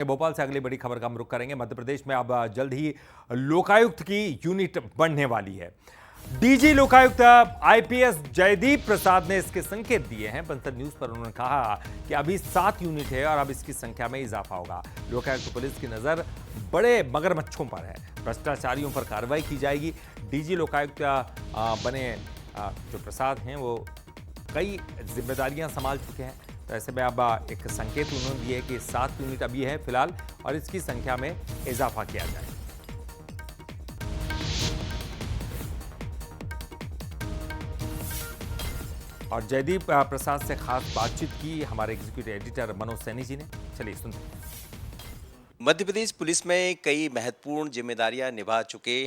भोपाल से अगली बड़ी खबर का हम रुख करेंगे। मध्य प्रदेश में अब जल्द ही लोकायुक्त की यूनिट बढ़ने वाली है। डीजी लोकायुक्त आईपीएस जयदीप प्रसाद ने इसके संकेत दिए हैं। बंसल न्यूज पर उन्होंने कहा कि अभी 7 यूनिट है और अब इसकी संख्या में इजाफा होगा। लोकायुक्त पुलिस की नजर बड़े मगरमच्छों पर है, भ्रष्टाचारियों पर कार्रवाई की जाएगी। डीजी लोकायुक्त बने जो प्रसाद हैं वो कई जिम्मेदारियां संभाल चुके हैं, तो ऐसे में अब एक संकेत उन्होंने दिए कि 7 यूनिट अभी है फिलहाल और इसकी संख्या में इजाफा किया जाए। और जयदीप प्रसाद से खास बातचीत की हमारे एग्जीक्यूटिव एडिटर मनोज सैनी जी ने। चलिए सुनते हैं। मध्य प्रदेश पुलिस में कई महत्वपूर्ण जिम्मेदारियां निभा चुके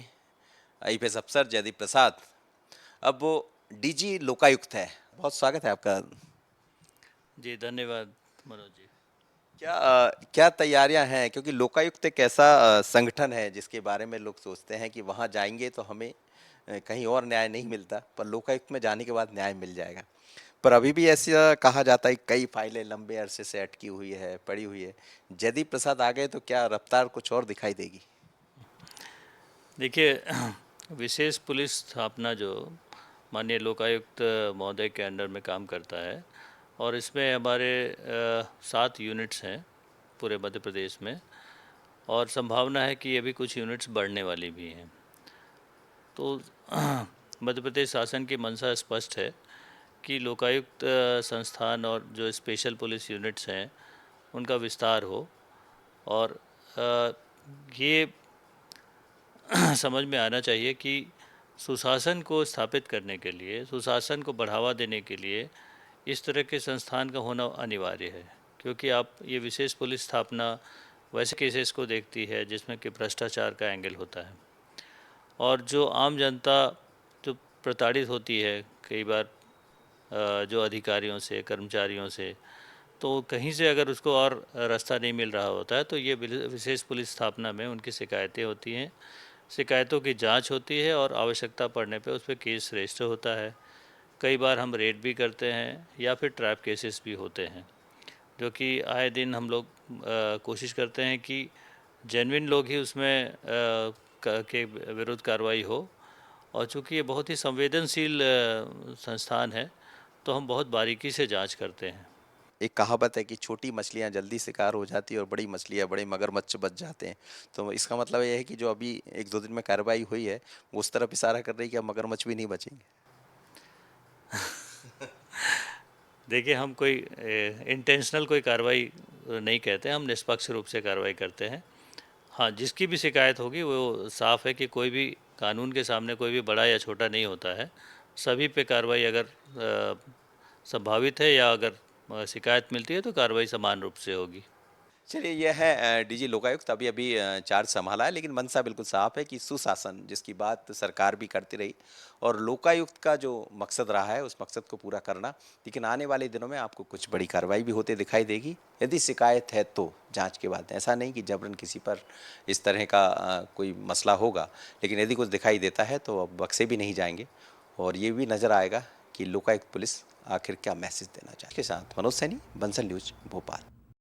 आईपीएस अफसर जयदीप प्रसाद अब वो डीजी लोकायुक्त है। बहुत स्वागत है आपका। जी धन्यवाद मनोज जी। क्या तैयारियां हैं, क्योंकि लोकायुक्त एक ऐसा संगठन है जिसके बारे में लोग सोचते हैं कि वहां जाएंगे तो हमें कहीं और न्याय नहीं मिलता, पर लोकायुक्त में जाने के बाद न्याय मिल जाएगा। पर अभी भी ऐसा कहा जाता है कई फाइलें लंबे अरसे से अटकी हुई है, पड़ी हुई है। जयदीप प्रसाद आ गए तो क्या रफ्तार कुछ और दिखाई देगी? देखिए, विशेष पुलिस स्थापना जो माननीय लोकायुक्त महोदय के अंडर में काम करता है और इसमें हमारे 7 यूनिट्स हैं पूरे मध्य प्रदेश में, और संभावना है कि अभी कुछ यूनिट्स बढ़ने वाली भी हैं। तो मध्य प्रदेश शासन की मंशा स्पष्ट है कि लोकायुक्त संस्थान और जो स्पेशल पुलिस यूनिट्स हैं उनका विस्तार हो, और ये समझ में आना चाहिए कि सुशासन को स्थापित करने के लिए, सुशासन को बढ़ावा देने के लिए इस तरह के संस्थान का होना अनिवार्य है। क्योंकि आप ये विशेष पुलिस स्थापना वैसे केसेस को देखती है जिसमें कि भ्रष्टाचार का एंगल होता है, और जो आम जनता जो प्रताड़ित होती है कई बार जो अधिकारियों से, कर्मचारियों से, तो कहीं से अगर उसको और रास्ता नहीं मिल रहा होता है तो ये विशेष पुलिस स्थापना में उनकी शिकायतें होती हैं, शिकायतों की जांच होती है और आवश्यकता पड़ने पे उस पर केस रजिस्टर होता है। कई बार हम रेड भी करते हैं या फिर ट्रैप केसेस भी होते हैं, जो कि आए दिन हम लोग कोशिश करते हैं कि जेन्युइन लोग ही उसमें के विरुद्ध कार्रवाई हो। और चूँकि ये बहुत ही संवेदनशील संस्थान है तो हम बहुत बारीकी से जांच करते हैं। एक कहावत है कि छोटी मछलियां जल्दी शिकार हो जाती है और बड़ी मछलियां, बड़े मगरमच्छ बच जाते हैं। तो इसका मतलब ये है कि जो अभी 1-2 दिन में कार्रवाई हुई है वो उस तरफ इशारा कर रही है कि अब मगरमच्छ भी नहीं बचेंगे। देखिए, हम कोई इंटेंशनल कोई कार्रवाई नहीं कहते, हम निष्पक्ष रूप से कार्रवाई करते हैं। हाँ, जिसकी भी शिकायत होगी वो साफ़ है कि कोई भी कानून के सामने कोई भी बड़ा या छोटा नहीं होता है। सभी पे कार्रवाई अगर संभावित है या अगर शिकायत मिलती है तो कार्रवाई समान रूप से होगी। चलिए, यह है डीजी लोकायुक्त अभी अभी चार्ज संभाला है, लेकिन मंशा बिल्कुल साफ है कि सुशासन जिसकी बात सरकार भी करती रही और लोकायुक्त का जो मकसद रहा है उस मकसद को पूरा करना। लेकिन आने वाले दिनों में आपको कुछ बड़ी कार्रवाई भी होते दिखाई देगी, यदि शिकायत है तो जांच के बाद। ऐसा नहीं कि जबरन किसी पर इस तरह का कोई मसला होगा, लेकिन यदि कुछ दिखाई देता है तो अब बक्से भी नहीं जाएंगे और ये भी नज़र आएगा कि लोकायुक्त पुलिस आखिर क्या मैसेज देना चाहे। के साथ मनोज सैनी, बंसल न्यूज, भोपाल।